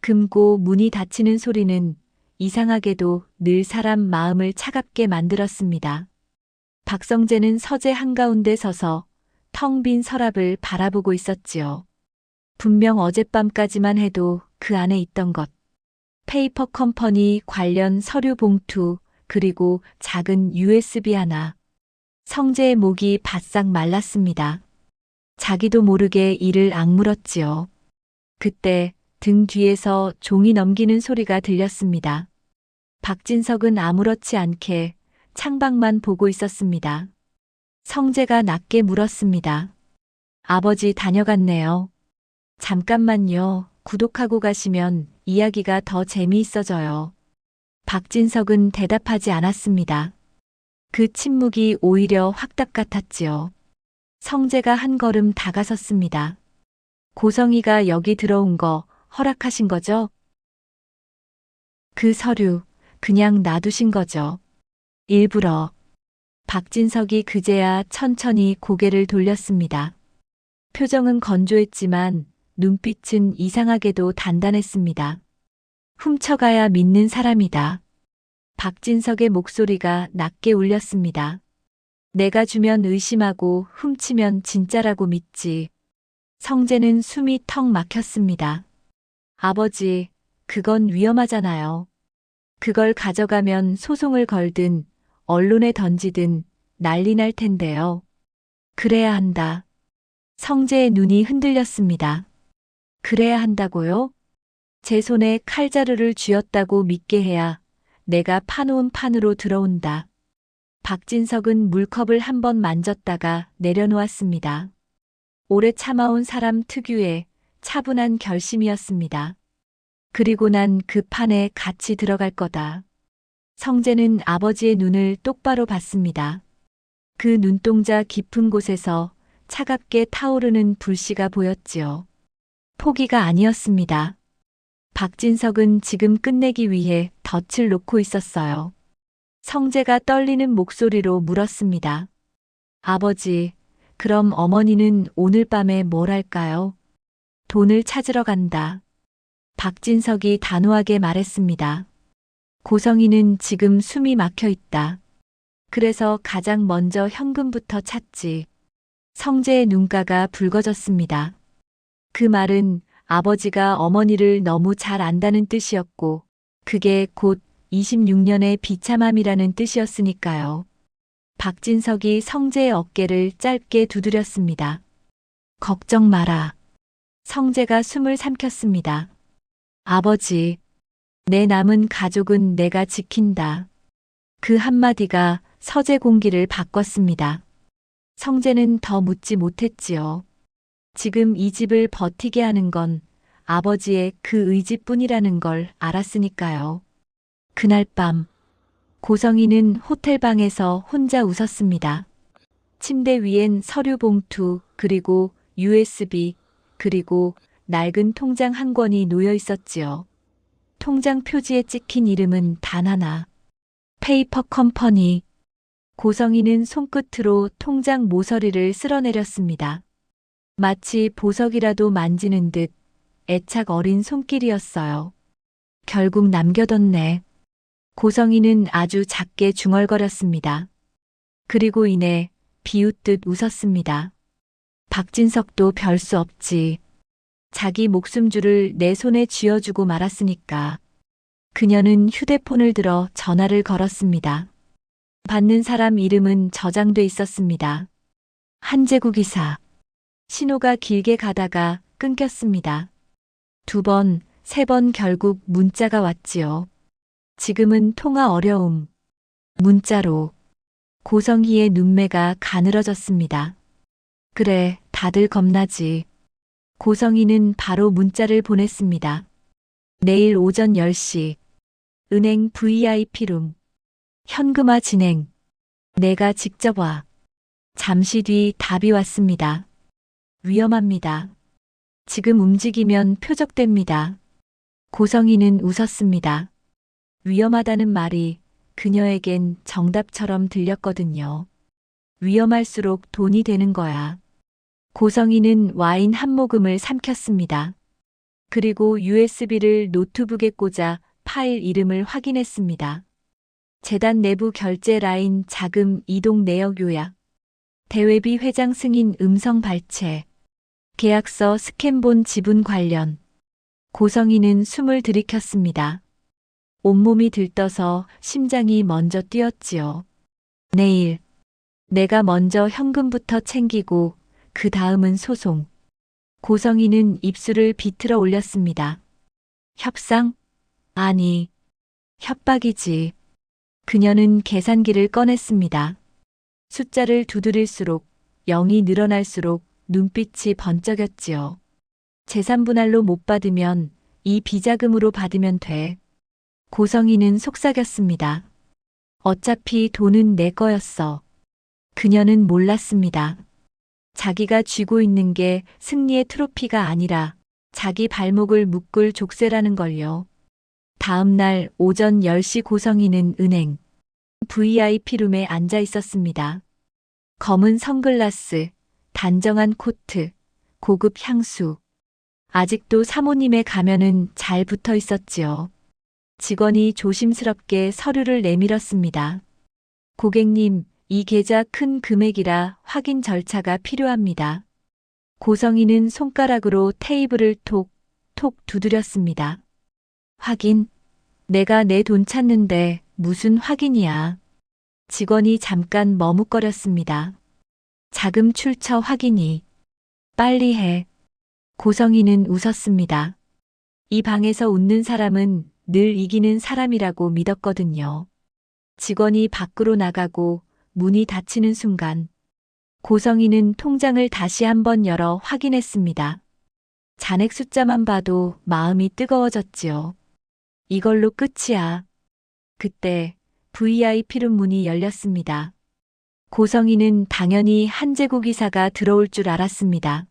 금고 문이 닫히는 소리는 이상하게도 늘 사람 마음을 차갑게 만들었습니다. 박성재는 서재 한가운데 서서 텅 빈 서랍을 바라보고 있었지요. 분명 어젯밤까지만 해도 그 안에 있던 것, 페이퍼 컴퍼니 관련 서류 봉투, 그리고 작은 USB 하나. 성재의 목이 바싹 말랐습니다. 자기도 모르게 이를 악물었지요. 그때 등 뒤에서 종이 넘기는 소리가 들렸습니다. 박진석은 아무렇지 않게 창밖만 보고 있었습니다. 성재가 낮게 물었습니다. 아버지 다녀갔네요. 잠깐만요. 구독하고 가시면 이야기가 더 재미있어져요. 박진석은 대답하지 않았습니다. 그 침묵이 오히려 확답 같았지요. 성재가 한 걸음 다가섰습니다. 고성이가 여기 들어온 거 허락하신 거죠? 그 서류 그냥 놔두신 거죠. 일부러. 박진석이 그제야 천천히 고개를 돌렸습니다. 표정은 건조했지만 눈빛은 이상하게도 단단했습니다. 훔쳐가야 믿는 사람이다. 박진석의 목소리가 낮게 울렸습니다. 내가 주면 의심하고 훔치면 진짜라고 믿지. 성재는 숨이 턱 막혔습니다. 아버지, 그건 위험하잖아요. 그걸 가져가면 소송을 걸든 언론에 던지든 난리 날 텐데요. 그래야 한다. 성재의 눈이 흔들렸습니다. 그래야 한다고요? 제 손에 칼자루를 쥐었다고 믿게 해야 내가 파놓은 판으로 들어온다. 박진석은 물컵을 한번 만졌다가 내려놓았습니다. 오래 참아온 사람 특유의 차분한 결심이었습니다. 그리고 난 그 판에 같이 들어갈 거다. 성재는 아버지의 눈을 똑바로 봤습니다. 그 눈동자 깊은 곳에서 차갑게 타오르는 불씨가 보였지요. 포기가 아니었습니다. 박진석은 지금 끝내기 위해 덫을 놓고 있었어요. 성재가 떨리는 목소리로 물었습니다. 아버지, 그럼 어머니는 오늘 밤에 뭘 할까요? 돈을 찾으러 간다. 박진석이 단호하게 말했습니다. 고성이는 지금 숨이 막혀 있다. 그래서 가장 먼저 현금부터 찾지. 성재의 눈가가 붉어졌습니다. 그 말은 아버지가 어머니를 너무 잘 안다는 뜻이었고, 그게 곧 26년의 비참함이라는 뜻이었으니까요. 박진석이 성재의 어깨를 짧게 두드렸습니다. 걱정 마라. 성재가 숨을 삼켰습니다. 아버지, 내 남은 가족은 내가 지킨다. 그 한마디가 서재 공기를 바꿨습니다. 성재는 더 묻지 못했지요. 지금 이 집을 버티게 하는 건 아버지의 그 의지뿐이라는 걸 알았으니까요. 그날 밤, 고성이는 호텔방에서 혼자 웃었습니다. 침대 위엔 서류 봉투, 그리고 USB, 그리고 낡은 통장 한 권이 놓여 있었지요. 통장 표지에 찍힌 이름은 단 하나. 페이퍼 컴퍼니. 고성이는 손끝으로 통장 모서리를 쓸어내렸습니다. 마치 보석이라도 만지는 듯 애착 어린 손길이었어요. 결국 남겨뒀네. 고성이는 아주 작게 중얼거렸습니다. 그리고 이내 비웃듯 웃었습니다. 박진석도 별 수 없지. 자기 목숨줄을 내 손에 쥐어주고 말았으니까. 그녀는 휴대폰을 들어 전화를 걸었습니다. 받는 사람 이름은 저장돼 있었습니다. 한재구 기사. 신호가 길게 가다가 끊겼습니다. 2번, 3번 결국 문자가 왔지요. 지금은 통화 어려움. 문자로. 고성희의 눈매가 가늘어졌습니다. 그래, 다들 겁나지. 고성희는 바로 문자를 보냈습니다. 내일 오전 10시. 은행 VIP룸. 현금화 진행. 내가 직접 와. 잠시 뒤 답이 왔습니다. 위험합니다. 지금 움직이면 표적됩니다. 고성희는 웃었습니다. 위험하다는 말이 그녀에겐 정답처럼 들렸거든요. 위험할수록 돈이 되는 거야. 고성희는 와인 한 모금을 삼켰습니다. 그리고 USB를 노트북에 꽂아 파일 이름을 확인했습니다. 재단 내부 결제 라인 자금 이동 내역 요약. 대외비 회장 승인 음성 발췌. 계약서 스캔본 지분 관련. 고성이는 숨을 들이켰습니다. 온몸이 들떠서 심장이 먼저 뛰었지요. 내일. 내가 먼저 현금부터 챙기고 그 다음은 소송. 고성이는 입술을 비틀어 올렸습니다. 협상? 아니, 협박이지. 그녀는 계산기를 꺼냈습니다. 숫자를 두드릴수록 0이 늘어날수록 눈빛이 번쩍였지요. 재산분할로 못 받으면 이 비자금으로 받으면 돼. 고성이는 속삭였습니다. 어차피 돈은 내 거였어. 그녀는 몰랐습니다. 자기가 쥐고 있는 게 승리의 트로피가 아니라 자기 발목을 묶을 족쇄라는 걸요. 다음 날 오전 10시 고성이는 은행 VIP룸에 앉아 있었습니다. 검은 선글라스, 단정한 코트, 고급 향수. 아직도 사모님의 가면은 잘 붙어 있었지요. 직원이 조심스럽게 서류를 내밀었습니다. 고객님, 이 계좌 큰 금액이라 확인 절차가 필요합니다. 고성이는 손가락으로 테이블을 톡, 톡 두드렸습니다. 확인? 내가 내 돈 찾는데 무슨 확인이야. 직원이 잠깐 머뭇거렸습니다. 자금 출처 확인이. 빨리 해. 고성이는 웃었습니다. 이 방에서 웃는 사람은 늘 이기는 사람이라고 믿었거든요. 직원이 밖으로 나가고 문이 닫히는 순간 고성이는 통장을 다시 한번 열어 확인했습니다. 잔액 숫자만 봐도 마음이 뜨거워졌지요. 이걸로 끝이야. 그때 VIP룸 문이 열렸습니다. 고성이는 당연히 한재국 이사가 들어올 줄 알았습니다.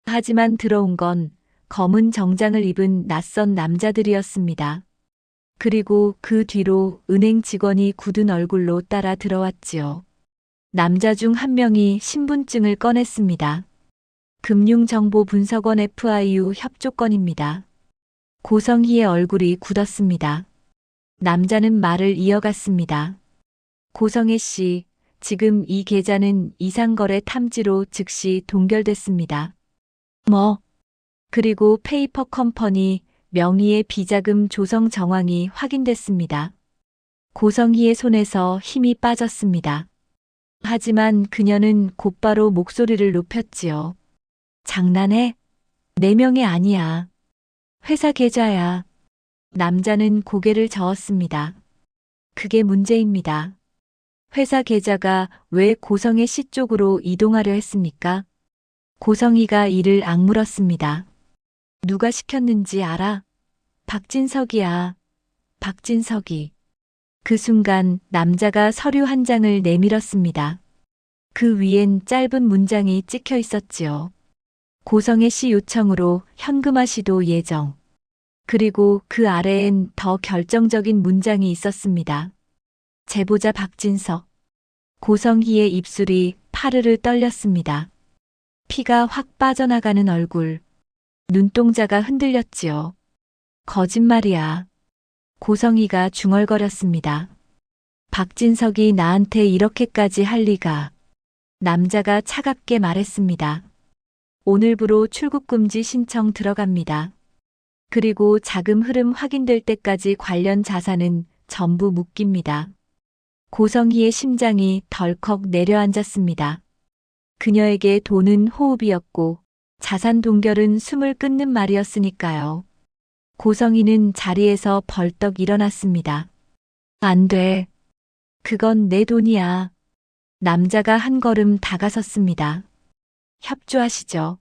하지만 들어온 건 검은 정장을 입은 낯선 남자들이었습니다. 그리고 그 뒤로 은행 직원이 굳은 얼굴로 따라 들어왔지요. 남자 중 한 명이 신분증을 꺼냈습니다. 금융정보분석원 FIU 협조건입니다. 고성희의 얼굴이 굳었습니다. 남자는 말을 이어갔습니다. 고성혜 씨, 지금 이 계좌는 이상거래 탐지로 즉시 동결됐습니다. 뭐? 그리고 페이퍼 컴퍼니 명의의 비자금 조성 정황이 확인됐습니다. 고성희의 손에서 힘이 빠졌습니다. 하지만 그녀는 곧바로 목소리를 높였지요. 장난해? 내 명예 아니야. 회사 계좌야. 남자는 고개를 저었습니다. 그게 문제입니다. 회사 계좌가 왜 고성의 씨 쪽으로 이동하려 했습니까? 고성희가 이를 악물었습니다. 누가 시켰는지 알아? 박진석이야. 박진석이. 그 순간 남자가 서류 한 장을 내밀었습니다. 그 위엔 짧은 문장이 찍혀 있었지요. 고성혜 씨 요청으로 현금화 시도 예정. 그리고 그 아래엔 더 결정적인 문장이 있었습니다. 제보자 박진석. 고성희의 입술이 파르르 떨렸습니다. 피가 확 빠져나가는 얼굴. 눈동자가 흔들렸지요. 거짓말이야. 고성희가 중얼거렸습니다. 박진석이 나한테 이렇게까지 할 리가. 남자가 차갑게 말했습니다. 오늘부로 출국금지 신청 들어갑니다. 그리고 자금 흐름 확인될 때까지 관련 자산은 전부 묶입니다. 고성희의 심장이 덜컥 내려앉았습니다. 그녀에게 돈은 호흡이었고 자산 동결은 숨을 끊는 말이었으니까요. 고성희는 자리에서 벌떡 일어났습니다. 안 돼. 그건 내 돈이야. 남자가 한 걸음 다가섰습니다. 협조하시죠.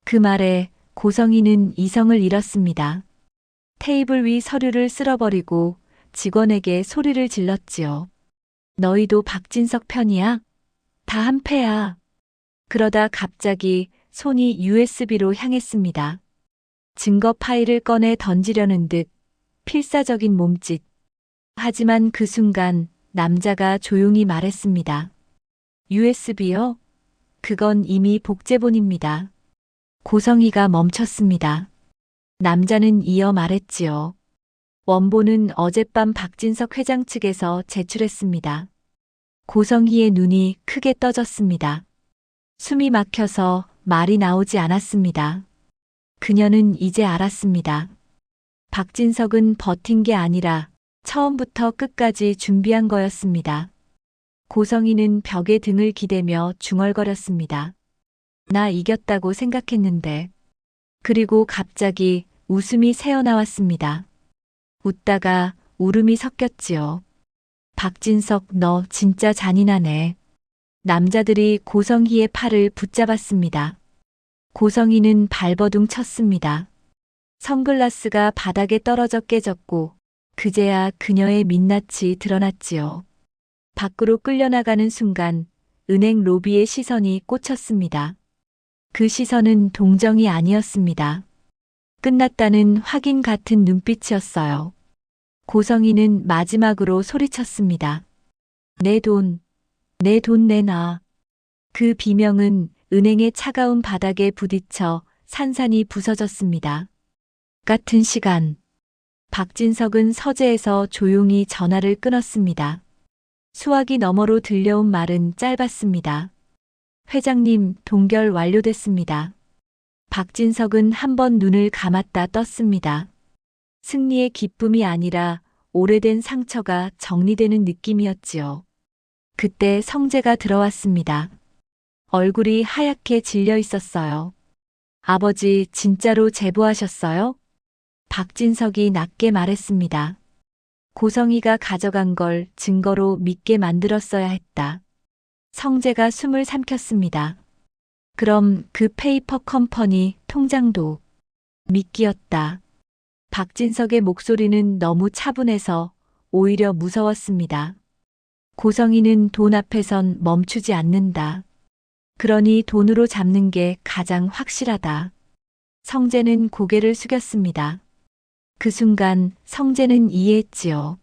그 말에 고성희는 이성을 잃었습니다. 테이블 위 서류를 쓸어버리고 직원에게 소리를 질렀지요. 너희도 박진석 편이야? 다 한패야. 그러다 갑자기 손이 USB로 향했습니다. 증거 파일을 꺼내 던지려는 듯 필사적인 몸짓. 하지만 그 순간 남자가 조용히 말했습니다. USB요? 그건 이미 복제본입니다. 고성희가 멈췄습니다. 남자는 이어 말했지요. 원본은 어젯밤 박진석 회장 측에서 제출했습니다. 고성희의 눈이 크게 떠졌습니다. 숨이 막혀서 말이 나오지 않았습니다. 그녀는 이제 알았습니다. 박진석은 버틴 게 아니라 처음부터 끝까지 준비한 거였습니다. 고성희는 벽에 등을 기대며 중얼거렸습니다. 나 이겼다고 생각했는데. 그리고 갑자기 웃음이 새어나왔습니다. 웃다가 울음이 섞였지요. 박진석, 너 진짜 잔인하네. 남자들이 고성희의 팔을 붙잡았습니다. 고성희는 발버둥 쳤습니다. 선글라스가 바닥에 떨어져 깨졌고 그제야 그녀의 민낯이 드러났지요. 밖으로 끌려나가는 순간 은행 로비의 시선이 꽂혔습니다. 그 시선은 동정이 아니었습니다. 끝났다는 확인 같은 눈빛이었어요. 고성희는 마지막으로 소리쳤습니다. 내 돈 내놔. 그 비명은 은행의 차가운 바닥에 부딪혀 산산이 부서졌습니다. 같은 시간, 박진석은 서재에서 조용히 전화를 끊었습니다. 수화기 너머로 들려온 말은 짧았습니다. 회장님, 동결 완료됐습니다. 박진석은 한 번 눈을 감았다 떴습니다. 승리의 기쁨이 아니라 오래된 상처가 정리되는 느낌이었지요. 그때 성재가 들어왔습니다. 얼굴이 하얗게 질려 있었어요. 아버지, 진짜로 제보하셨어요? 박진석이 낮게 말했습니다. 고성희가 가져간 걸 증거로 믿게 만들었어야 했다. 성재가 숨을 삼켰습니다. 그럼 그 페이퍼 컴퍼니 통장도 미끼였다. 박진석의 목소리는 너무 차분해서 오히려 무서웠습니다. 고성희는 돈 앞에선 멈추지 않는다. 그러니 돈으로 잡는 게 가장 확실하다. 성재는 고개를 숙였습니다. 그 순간 성재는 이해했지요.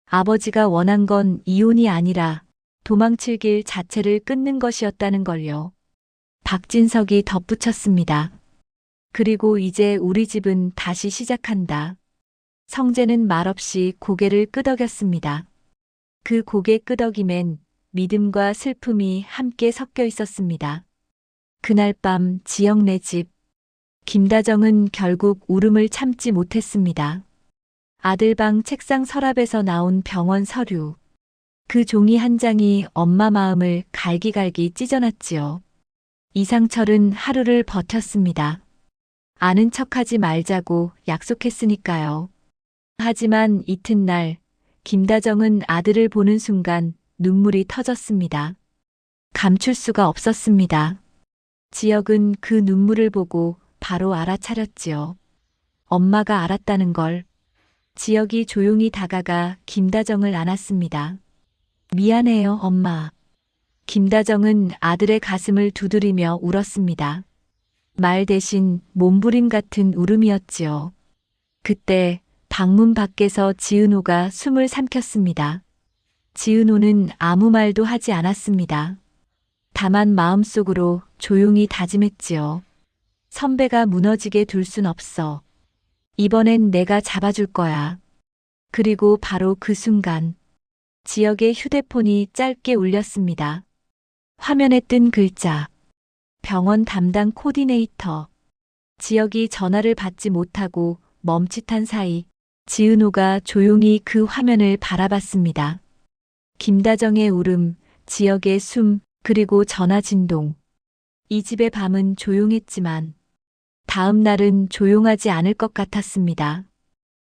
아버지가 원한 건 이혼이 아니라 도망칠 길 자체를 끊는 것이었다는 걸요. 박진석이 덧붙였습니다. 그리고 이제 우리 집은 다시 시작한다. 성재는 말없이 고개를 끄덕였습니다. 그 고개 끄덕임엔 믿음과 슬픔이 함께 섞여 있었습니다. 그날 밤 지영네 집. 김다정은 결국 울음을 참지 못했습니다. 아들 방 책상 서랍에서 나온 병원 서류. 그 종이 한 장이 엄마 마음을 갈기갈기 찢어놨지요. 이상철은 하루를 버텼습니다. 아는 척하지 말자고 약속했으니까요. 하지만 이튿날 김다정은 아들을 보는 순간 눈물이 터졌습니다. 감출 수가 없었습니다. 지역은 그 눈물을 보고 바로 알아차렸지요. 엄마가 알았다는 걸. 지역이 조용히 다가가 김다정을 안았습니다. 미안해요, 엄마. 김다정은 아들의 가슴을 두드리며 울었습니다. 말 대신 몸부림 같은 울음이었지요. 그때 방문 밖에서 지은호가 숨을 삼켰습니다. 지은호는 아무 말도 하지 않았습니다. 다만 마음속으로 조용히 다짐했지요. 선배가 무너지게 둘 순 없어. 이번엔 내가 잡아줄 거야. 그리고 바로 그 순간 지역의 휴대폰이 짧게 울렸습니다. 화면에 뜬 글자. 병원 담당 코디네이터. 지역이 전화를 받지 못하고 멈칫한 사이 지은호가 조용히 그 화면을 바라봤습니다. 김다정의 울음, 지역의 숨, 그리고 전화 진동. 이 집의 밤은 조용했지만 다음 날은 조용하지 않을 것 같았습니다.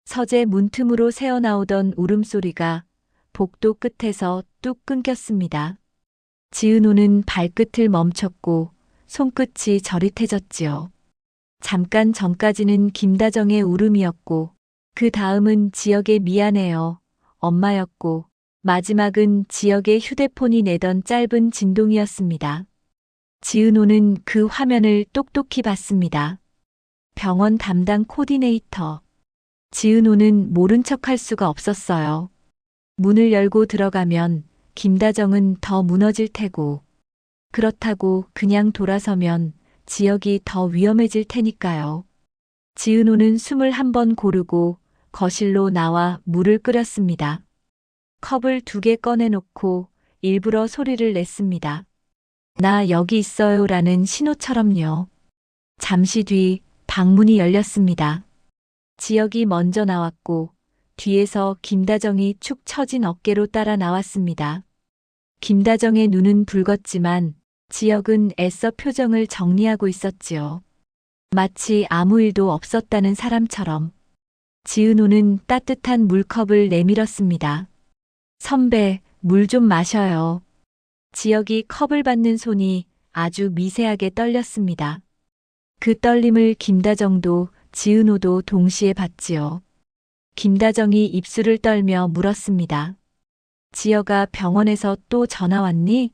서재 문틈으로 새어나오던 울음소리가 복도 끝에서 뚝 끊겼습니다. 지은호는 발끝을 멈췄고 손끝이 저릿해졌지요. 잠깐 전까지는 김다정의 울음이었고 그 다음은 지역의 미안해요, 엄마였고 마지막은 지역의 휴대폰이 내던 짧은 진동이었습니다. 지은호는 그 화면을 똑똑히 봤습니다. 병원 담당 코디네이터. 지은호는 모른 척할 수가 없었어요. 문을 열고 들어가면 김다정은 더 무너질 테고, 그렇다고 그냥 돌아서면 지역이 더 위험해질 테니까요. 지은호는 숨을 한 번 고르고 거실로 나와 물을 끓였습니다. 컵을 2개 꺼내놓고 일부러 소리를 냈습니다. 나 여기 있어요라는 신호처럼요. 잠시 뒤 방문이 열렸습니다. 지혁이 먼저 나왔고 뒤에서 김다정이 축 처진 어깨로 따라 나왔습니다. 김다정의 눈은 붉었지만 지혁은 애써 표정을 정리하고 있었지요. 마치 아무 일도 없었다는 사람처럼. 지은호는 따뜻한 물컵을 내밀었습니다. 선배, 물 좀 마셔요. 지혁이 컵을 받는 손이 아주 미세하게 떨렸습니다. 그 떨림을 김다정도 지은호도 동시에 봤지요. 김다정이 입술을 떨며 물었습니다. 지혁아, 병원에서 또 전화 왔니?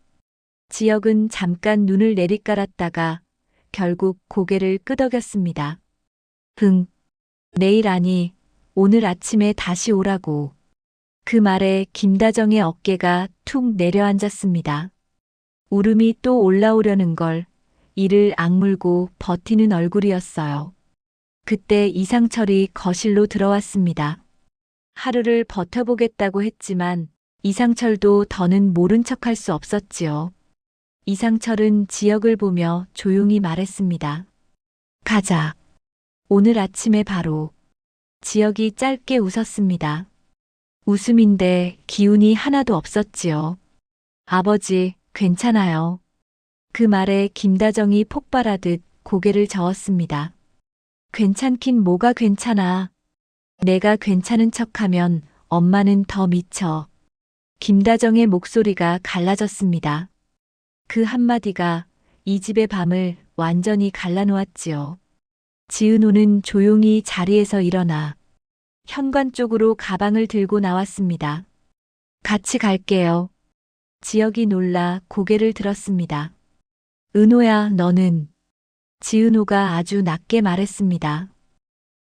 지혁은 잠깐 눈을 내리깔았다가 결국 고개를 끄덕였습니다. 내일 아니, 오늘 아침에 다시 오라고. 그 말에 김다정의 어깨가 툭 내려앉았습니다. 울음이 또 올라오려는 걸 이를 악물고 버티는 얼굴이었어요. 그때 이상철이 거실로 들어왔습니다. 하루를 버텨보겠다고 했지만 이상철도 더는 모른 척할 수 없었지요. 이상철은 지혁을 보며 조용히 말했습니다. 가자. 오늘 아침에 바로. 지혁이 짧게 웃었습니다. 웃음인데 기운이 하나도 없었지요. 아버지, 괜찮아요. 그 말에 김다정이 폭발하듯 고개를 저었습니다. 괜찮긴 뭐가 괜찮아. 내가 괜찮은 척하면 엄마는 더 미쳐. 김다정의 목소리가 갈라졌습니다. 그 한마디가 이 집의 밤을 완전히 갈라놓았지요. 지은호는 조용히 자리에서 일어나 현관 쪽으로 가방을 들고 나왔습니다. 같이 갈게요. 지혁이 놀라 고개를 들었습니다. 은호야, 너는? 지은호가 아주 낮게 말했습니다.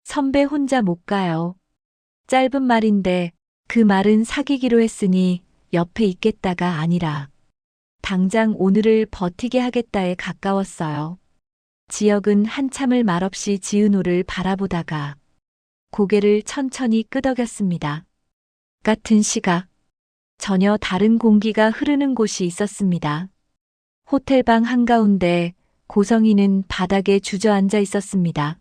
선배 혼자 못 가요. 짧은 말인데 그 말은 사귀기로 했으니 옆에 있겠다가 아니라 당장 오늘을 버티게 하겠다에 가까웠어요. 지혁은 한참을 말없이 지은호를 바라보다가 고개를 천천히 끄덕였습니다. 같은 시각, 전혀 다른 공기가 흐르는 곳이 있었습니다. 호텔방 한가운데 고성이는 바닥에 주저앉아 있었습니다.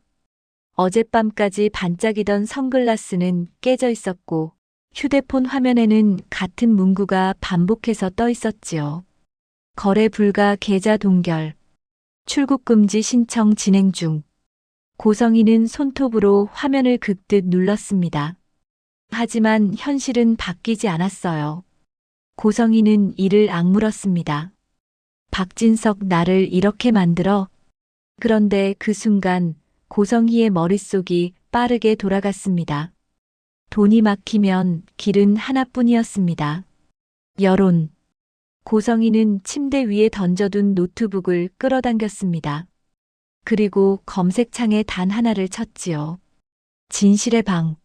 어젯밤까지 반짝이던 선글라스는 깨져 있었고 휴대폰 화면에는 같은 문구가 반복해서 떠 있었지요. 거래 불가 계좌 동결. 출국 금지 신청 진행 중. 고성이는 손톱으로 화면을 긁듯 눌렀습니다. 하지만 현실은 바뀌지 않았어요. 고성이는 이를 악물었습니다. 박진석, 나를 이렇게 만들어? 그런데 그 순간 고성희의 머릿속이 빠르게 돌아갔습니다. 돈이 막히면 길은 하나뿐이었습니다. 여론. 고성희는 침대 위에 던져둔 노트북을 끌어당겼습니다. 그리고 검색창에 단 하나를 쳤지요. 진실의 방.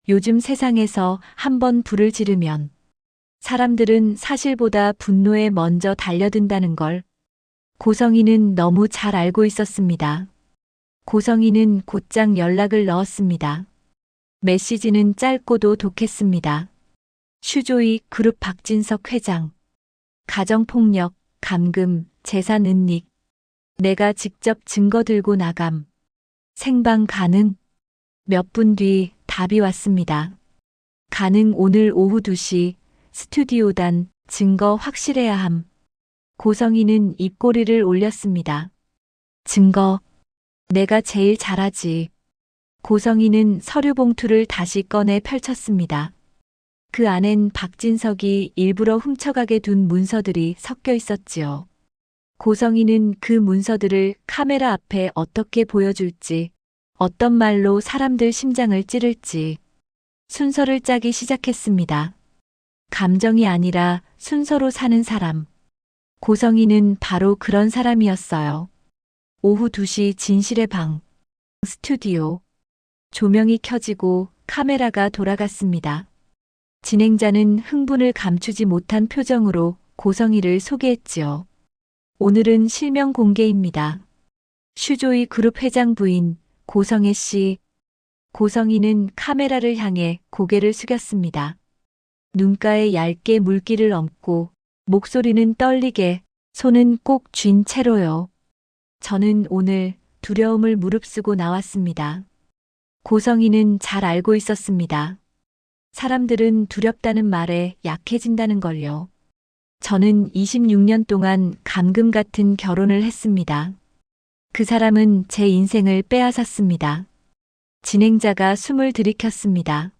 요즘 세상에서 한 번 불을 지르면 사람들은 사실보다 분노에 먼저 달려든다는 걸 고성희는 너무 잘 알고 있었습니다. 고성희는 곧장 연락을 넣었습니다. 메시지는 짧고도 독했습니다. 슈조이 그룹 박진석 회장. 가정폭력, 감금, 재산 은닉. 내가 직접 증거 들고 나감. 생방 가능? 몇 분 뒤 답이 왔습니다. 가능. 오늘 오후 2시 스튜디오단. 증거 확실해야 함. 고성희는 입꼬리를 올렸습니다. 증거. 내가 제일 잘하지. 고성희는 서류 봉투를 다시 꺼내 펼쳤습니다. 그 안엔 박진석이 일부러 훔쳐가게 둔 문서들이 섞여 있었지요. 고성희는 그 문서들을 카메라 앞에 어떻게 보여줄지, 어떤 말로 사람들 심장을 찌를지 순서를 짜기 시작했습니다. 감정이 아니라 순서로 사는 사람. 고성희는 바로 그런 사람이었어요. 오후 2시 진실의 방. 스튜디오. 조명이 켜지고 카메라가 돌아갔습니다. 진행자는 흥분을 감추지 못한 표정으로 고성희를 소개했지요. 오늘은 실명 공개입니다. 슈조이 그룹 회장 부인 고성애 씨. 고성이는 카메라를 향해 고개를 숙였습니다. 눈가에 얇게 물기를 얹고 목소리는 떨리게 손은 꼭 쥔 채로요. 저는 오늘 두려움을 무릅쓰고 나왔습니다. 고성이는 잘 알고 있었습니다. 사람들은 두렵다는 말에 약해진다는 걸요. 저는 26년 동안 감금 같은 결혼을 했습니다. 그 사람은 제 인생을 빼앗았습니다. 진행자가 숨을 들이켰습니다.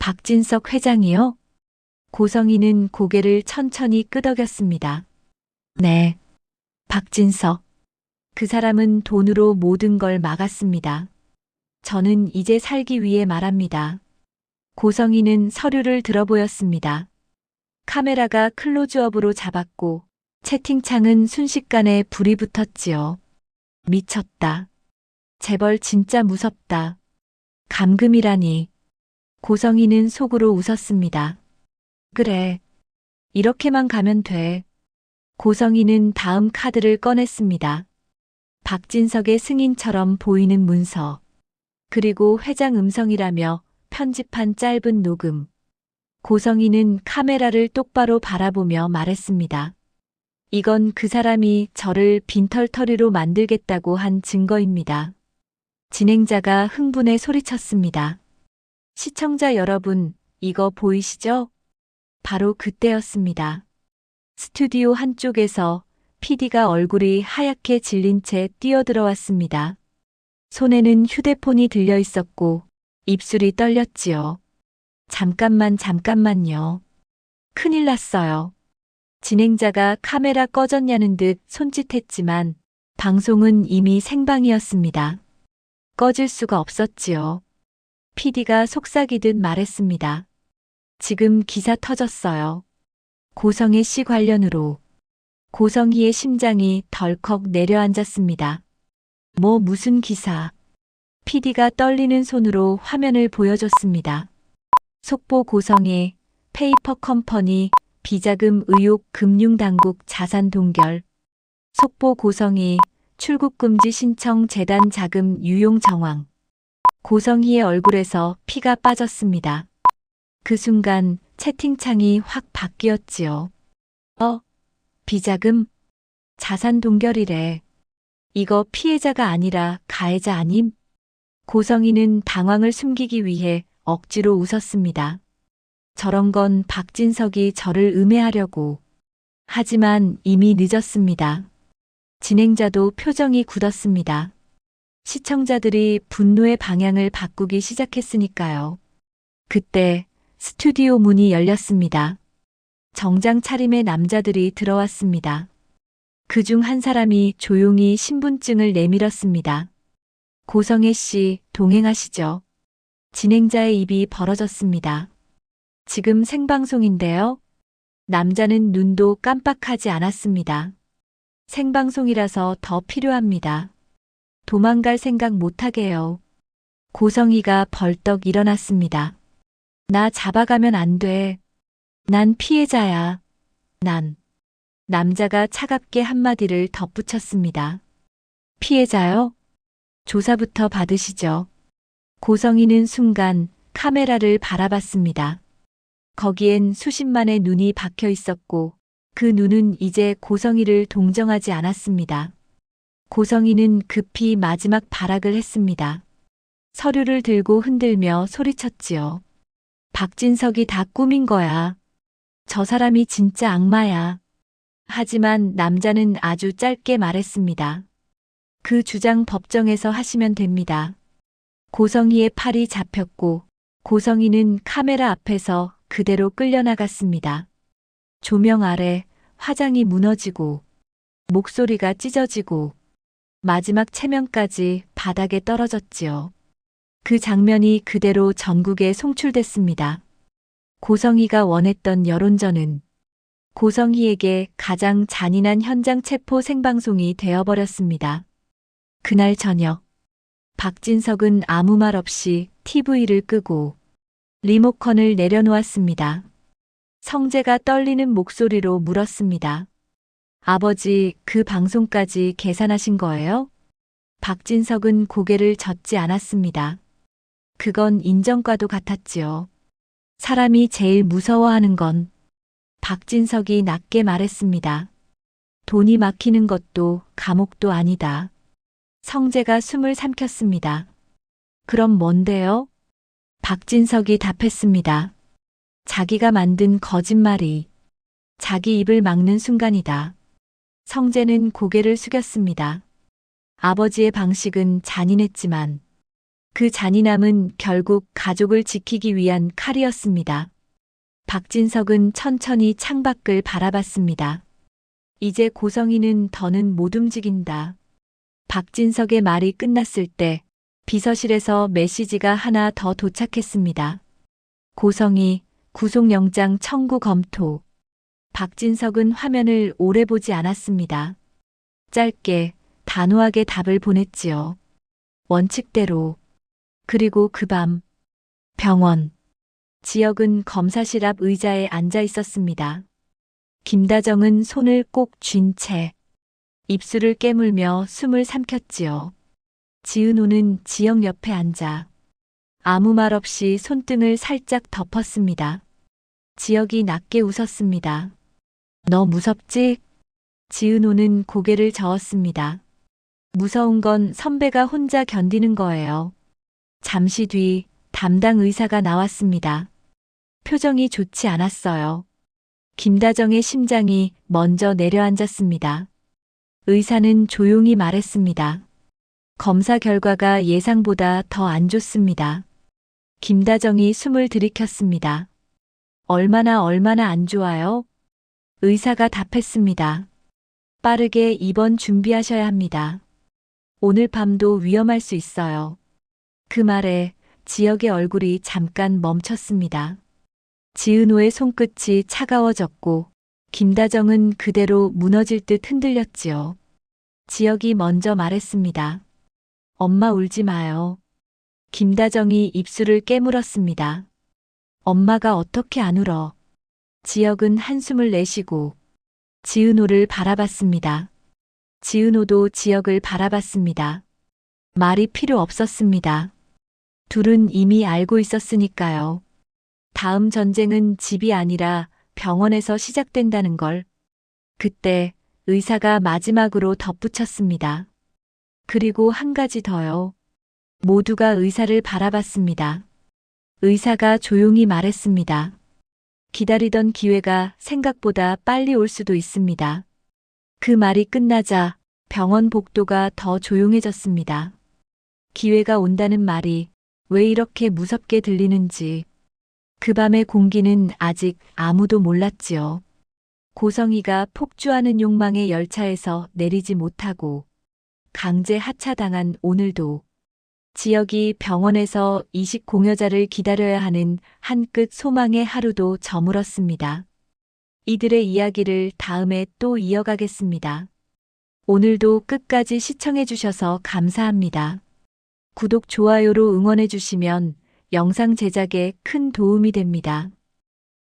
박진석 회장이요? 고성이는 고개를 천천히 끄덕였습니다. 네. 박진석. 그 사람은 돈으로 모든 걸 막았습니다. 저는 이제 살기 위해 말합니다. 고성이는 서류를 들어보였습니다. 카메라가 클로즈업으로 잡았고 채팅창은 순식간에 불이 붙었지요. 미쳤다. 재벌 진짜 무섭다. 감금이라니. 고성이는 속으로 웃었습니다. 그래. 이렇게만 가면 돼. 고성이는 다음 카드를 꺼냈습니다. 박진석의 승인처럼 보이는 문서. 그리고 회장 음성이라며 편집한 짧은 녹음. 고성이는 카메라를 똑바로 바라보며 말했습니다. 이건 그 사람이 저를 빈털터리로 만들겠다고 한 증거입니다. 진행자가 흥분해 소리쳤습니다. 시청자 여러분, 이거 보이시죠? 바로 그때였습니다. 스튜디오 한쪽에서 PD가 얼굴이 하얗게 질린 채 뛰어들어왔습니다. 손에는 휴대폰이 들려 있었고 입술이 떨렸지요. 잠깐만요. 큰일 났어요. 진행자가 카메라 꺼졌냐는 듯 손짓했지만 방송은 이미 생방이었습니다. 꺼질 수가 없었지요. PD가 속삭이듯 말했습니다. 지금 기사 터졌어요. 고성애 씨 관련으로. 고성희의 심장이 덜컥 내려앉았습니다. 무슨 기사? PD가 떨리는 손으로 화면을 보여줬습니다. 속보 고성애, 페이퍼 컴퍼니, 비자금 의혹 금융당국 자산 동결. 속보 고성희, 출국 금지 신청 재단 자금 유용 정황. 고성희의 얼굴에서 피가 빠졌습니다. 그 순간 채팅창이 확 바뀌었지요. 비자금? 자산 동결이래. 이거 피해자가 아니라 가해자 아님? 고성희는 당황을 숨기기 위해 억지로 웃었습니다. 저런 건 박진석이 저를 음해하려고. 하지만 이미 늦었습니다. 진행자도 표정이 굳었습니다. 시청자들이 분노의 방향을 바꾸기 시작했으니까요. 그때 스튜디오 문이 열렸습니다. 정장 차림의 남자들이 들어왔습니다. 그중 한 사람이 조용히 신분증을 내밀었습니다. 고성애 씨, 동행하시죠. 진행자의 입이 벌어졌습니다. 지금 생방송인데요. 남자는 눈도 깜빡하지 않았습니다. 생방송이라서 더 필요합니다. 도망갈 생각 못하게요. 고성희가 벌떡 일어났습니다. 나 잡아가면 안 돼. 난 피해자야. 난. 남자가 차갑게 한마디를 덧붙였습니다. 피해자요? 조사부터 받으시죠. 고성희는 순간 카메라를 바라봤습니다. 거기엔 수십만의 눈이 박혀 있었고 그 눈은 이제 고성희를 동정하지 않았습니다. 고성희는 급히 마지막 발악을 했습니다. 서류를 들고 흔들며 소리쳤지요. 박진석이 다 꾸민 거야. 저 사람이 진짜 악마야. 하지만 남자는 아주 짧게 말했습니다. 그 주장 법정에서 하시면 됩니다. 고성희의 팔이 잡혔고 고성희는 카메라 앞에서 그대로 끌려나갔습니다. 조명 아래 화장이 무너지고 목소리가 찢어지고 마지막 체면까지 바닥에 떨어졌지요. 그 장면이 그대로 전국에 송출됐습니다. 고성희가 원했던 여론전은 고성희에게 가장 잔인한 현장 체포 생방송이 되어버렸습니다. 그날 저녁, 박진석은 아무 말 없이 TV를 끄고 리모컨을 내려놓았습니다. 성재가 떨리는 목소리로 물었습니다. 아버지, 그 방송까지 계산하신 거예요? 박진석은 고개를 젓지 않았습니다. 그건 인정과도 같았지요. 사람이 제일 무서워하는 건 박진석이 낮게 말했습니다. 돈이 막히는 것도 감옥도 아니다. 성재가 숨을 삼켰습니다. 그럼 뭔데요? 박진석이 답했습니다. 자기가 만든 거짓말이 자기 입을 막는 순간이다. 성재는 고개를 숙였습니다. 아버지의 방식은 잔인했지만 그 잔인함은 결국 가족을 지키기 위한 칼이었습니다. 박진석은 천천히 창밖을 바라봤습니다. 이제 고성이는 더는 못 움직인다. 박진석의 말이 끝났을 때 비서실에서 메시지가 하나 더 도착했습니다. 고성이 구속영장 청구 검토. 박진석은 화면을 오래 보지 않았습니다. 짧게, 단호하게 답을 보냈지요. 원칙대로. 그리고 그 밤, 병원. 지혁은 검사실 앞 의자에 앉아 있었습니다. 김다정은 손을 꼭 쥔 채 입술을 깨물며 숨을 삼켰지요. 지은호는 지혁 옆에 앉아 아무 말 없이 손등을 살짝 덮었습니다. 지혁이 낮게 웃었습니다. 너 무섭지? 지은호는 고개를 저었습니다. 무서운 건 선배가 혼자 견디는 거예요. 잠시 뒤 담당 의사가 나왔습니다. 표정이 좋지 않았어요. 김다정의 심장이 먼저 내려앉았습니다. 의사는 조용히 말했습니다. 검사 결과가 예상보다 더 안 좋습니다. 김다정이 숨을 들이켰습니다. 얼마나 안 좋아요? 의사가 답했습니다. 빠르게 입원 준비하셔야 합니다. 오늘 밤도 위험할 수 있어요. 그 말에 지혁의 얼굴이 잠깐 멈췄습니다. 지은호의 손끝이 차가워졌고 김다정은 그대로 무너질 듯 흔들렸지요. 지혁이 먼저 말했습니다. 엄마 울지 마요. 김다정이 입술을 깨물었습니다. 엄마가 어떻게 안 울어? 지혁은 한숨을 내쉬고 지은호를 바라봤습니다. 지은호도 지혁을 바라봤습니다. 말이 필요 없었습니다. 둘은 이미 알고 있었으니까요. 다음 전쟁은 집이 아니라 병원에서 시작된다는 걸. 그때 의사가 마지막으로 덧붙였습니다. 그리고 한 가지 더요. 모두가 의사를 바라봤습니다. 의사가 조용히 말했습니다. 기다리던 기회가 생각보다 빨리 올 수도 있습니다. 그 말이 끝나자 병원 복도가 더 조용해졌습니다. 기회가 온다는 말이 왜 이렇게 무섭게 들리는지 그 밤의 공기는 아직 아무도 몰랐지요. 고성이가 폭주하는 욕망의 열차에서 내리지 못하고 강제 하차당한 오늘도 지혁이 병원에서 이식 공여자를 기다려야 하는 한 끝 소망의 하루도 저물었습니다. 이들의 이야기를 다음에 또 이어가겠습니다. 오늘도 끝까지 시청해 주셔서 감사합니다. 구독, 좋아요로 응원해 주시면 영상 제작에 큰 도움이 됩니다.